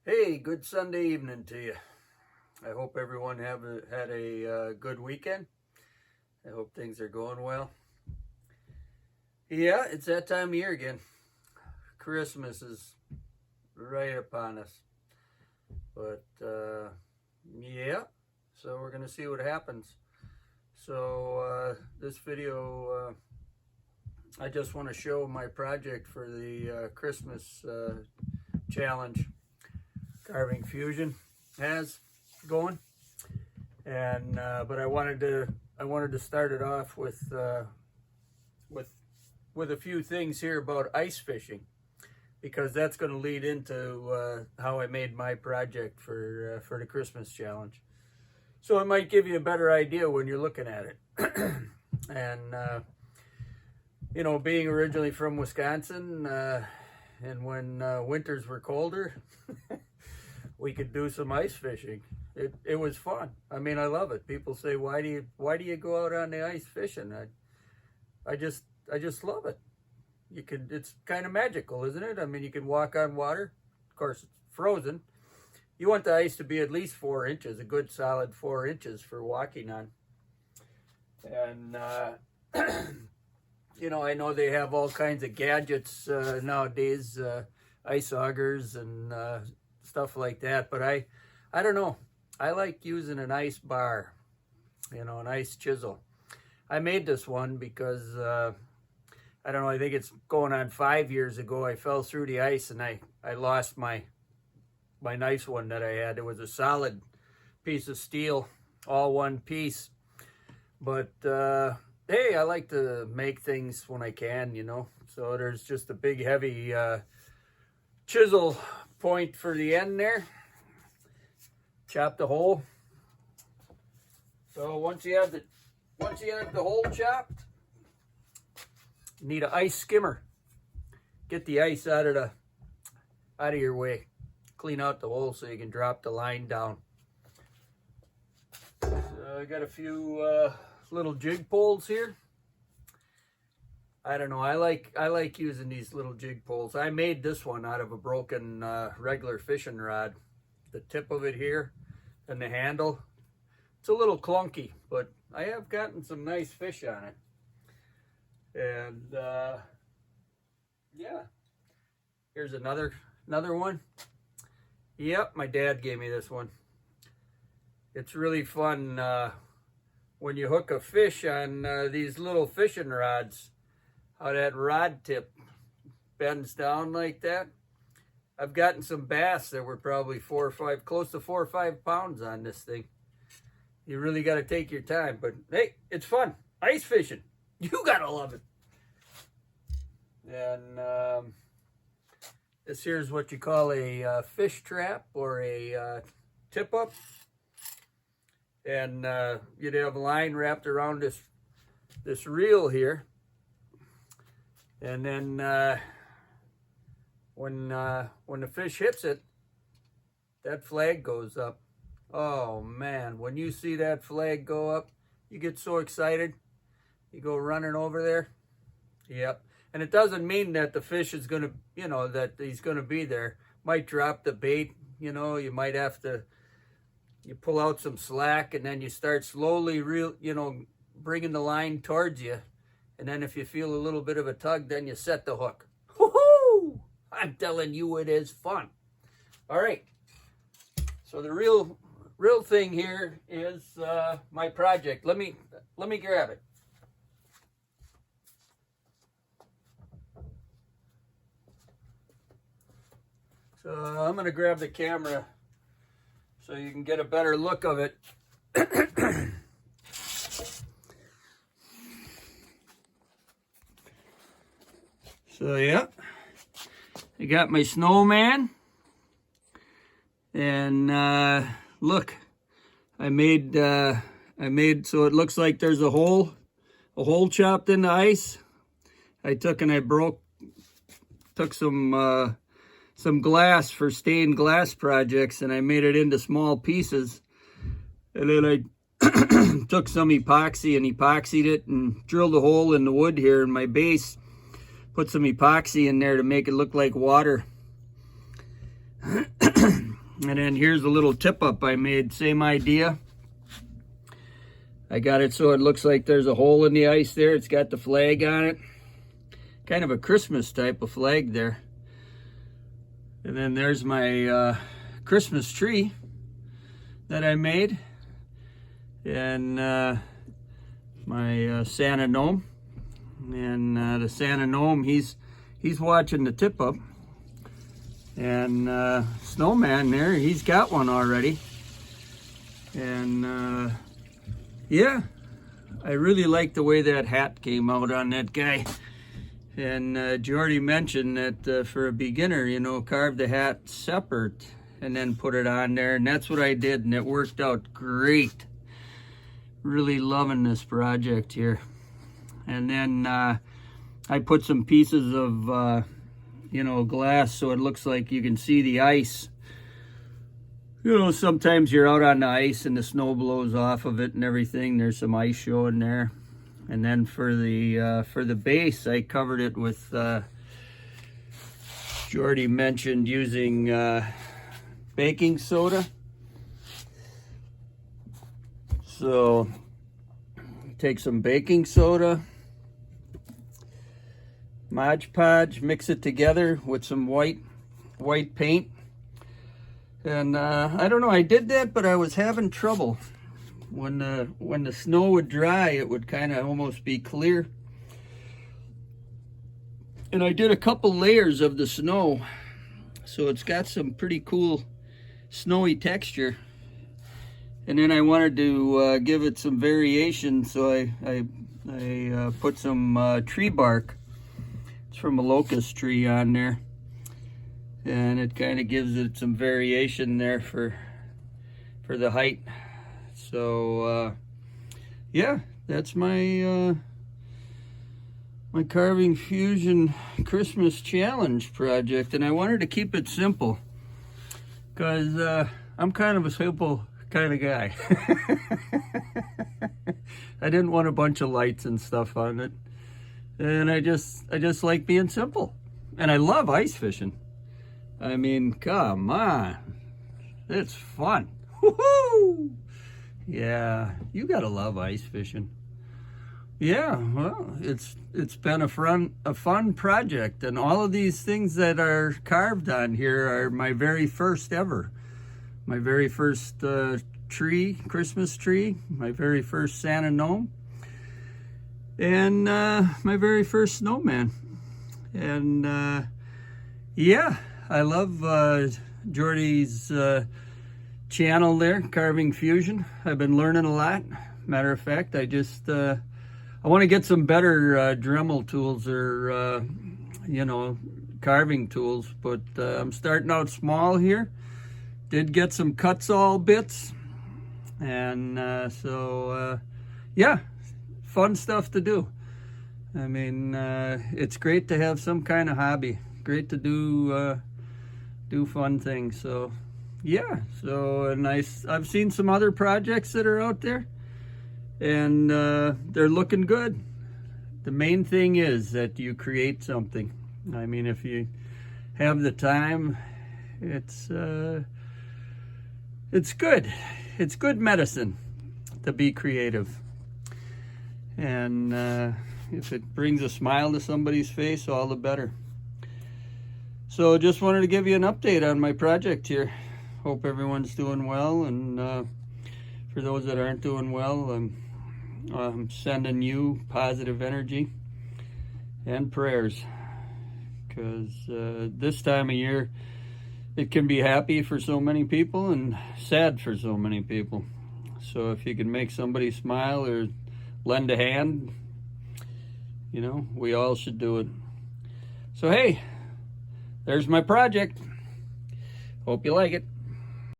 Hey, good Sunday evening to you. I hope everyone had a good weekend. I hope things are going well. Yeah, it's that time of year again. Christmas is right upon us. But yeah, so we're going to see what happens. So this video, I just want to show my project for the Christmas challenge Carving Fusion has going, and but I wanted to start it off with a few things here about ice fishing, because that's going to lead into how I made my project for the Christmas challenge. So it might give you a better idea when you're looking at it. And you know, being originally from Wisconsin, and when winters were colder, we could do some ice fishing. It was fun. I mean, I love it. People say, why do you go out on the ice fishing? I just love it. It's kind of magical, isn't it? I mean, you can walk on water. Of course, it's frozen. You want the ice to be at least 4 inches, a good solid 4 inches for walking on. And you know, I know they have all kinds of gadgets nowadays, ice augers and stuff like that, but I don't know. I like using an ice bar, you know, an ice chisel. I made this one because I don't know, I think it's going on 5 years ago. I fell through the ice and I lost my nice one that I had. It was a solid piece of steel, all one piece. But hey, I like to make things when I can, you know. So there's just a big heavy chisel point for the end there. Chop the hole. So once you have the hole chopped, you need an ice skimmer. Get the ice out of your way. Clean out the hole so you can drop the line down. So I got a few little jig poles here. I don't know, I like using these little jig poles. I made this one out of a broken regular fishing rod. The tip of it here and the handle, it's a little clunky, but I have gotten some nice fish on it. And yeah, here's another one. Yep, my dad gave me this one. It's really fun when you hook a fish on these little fishing rods, how that rod tip bends down like that. I've gotten some bass that were probably close to 4 or 5 pounds on this thing. You really got to take your time, but hey, it's fun. Ice fishing. You got to love it. And this here's what you call a fish trap or a tip up. And you'd have a line wrapped around this reel here. And then when the fish hits it, that flag goes up. Oh man, when you see that flag go up, you get so excited. You go running over there. Yep. And it doesn't mean that the fish is going to, you know, that he's going to be there. Might drop the bait, you know, you might have to, you pull out some slack and then you start slowly, bringing the line towards you. And then if you feel a little bit of a tug, then you set the hook. Woohoo! I'm telling you, it is fun. All right. So the real thing here is my project. Let me grab it. So I'm going to grab the camera so you can get a better look of it. So yeah, I got my snowman, and look, I made so it looks like there's a hole chopped in the ice. I took some glass for stained glass projects, and I made it into small pieces, and then I took some epoxy and epoxied it and drilled a hole in the wood here in my base. Put some epoxy in there to make it look like water. And then here's a little tip up I made, same idea. I got it so it looks like there's a hole in the ice there. It's got the flag on it. Kind of a Christmas type of flag there. And then there's my Christmas tree that I made. And my Santa gnome. And the Santa gnome, he's watching the tip up. And Snowman there, he's got one already. And yeah, I really like the way that hat came out on that guy. And Jordy mentioned that for a beginner, you know, carve the hat separate and then put it on there. And that's what I did, and it worked out great. Really loving this project here. And then I put some pieces of, you know, glass so it looks like you can see the ice. You know, sometimes you're out on the ice and the snow blows off of it and everything. There's some ice showing there. And then for the base, I covered it with, Jordy mentioned using baking soda. So take some baking soda, Mod Podge, mix it together with some white paint. And I don't know, I did that, but I was having trouble. When the snow would dry, it would kind of almost be clear. And I did a couple layers of the snow, so it's got some pretty cool snowy texture. And then I wanted to give it some variation, so I put some tree bark. It's from a locust tree on there. And it kind of gives it some variation there for the height. So yeah, that's my my Carving Fusion Christmas Challenge project, and I wanted to keep it simple because I'm kind of a simple kind of guy. I didn't want a bunch of lights and stuff on it, and I just like being simple, and I love ice fishing. I mean, come on, it's fun. Woohoo! Yeah, you gotta love ice fishing. Yeah, well, it's been a fun project, and all of these things that are carved on here are my very first ever. My very first Christmas tree, my very first Santa gnome, and my very first snowman. And yeah, I love Jordy's channel there, Carving Fusion. I've been learning a lot. Matter of fact, I want to get some better Dremel tools or you know, carving tools, but I'm starting out small here. Did get some Kutzall bits, and so yeah, fun stuff to do. I mean, it's great to have some kind of hobby. Great to do fun things. So yeah, so and I've seen some other projects that are out there, and they're looking good. The main thing is that you create something. I mean, if you have the time, it's good. It's good medicine to be creative. And if it brings a smile to somebody's face, all the better. So just wanted to give you an update on my project here. Hope everyone's doing well, and for those that aren't doing well, I'm sending you positive energy and prayers, because this time of year it can be happy for so many people and sad for so many people. So if you can make somebody smile or lend a hand, you know, we all should do it. So hey, there's my project. Hope you like it.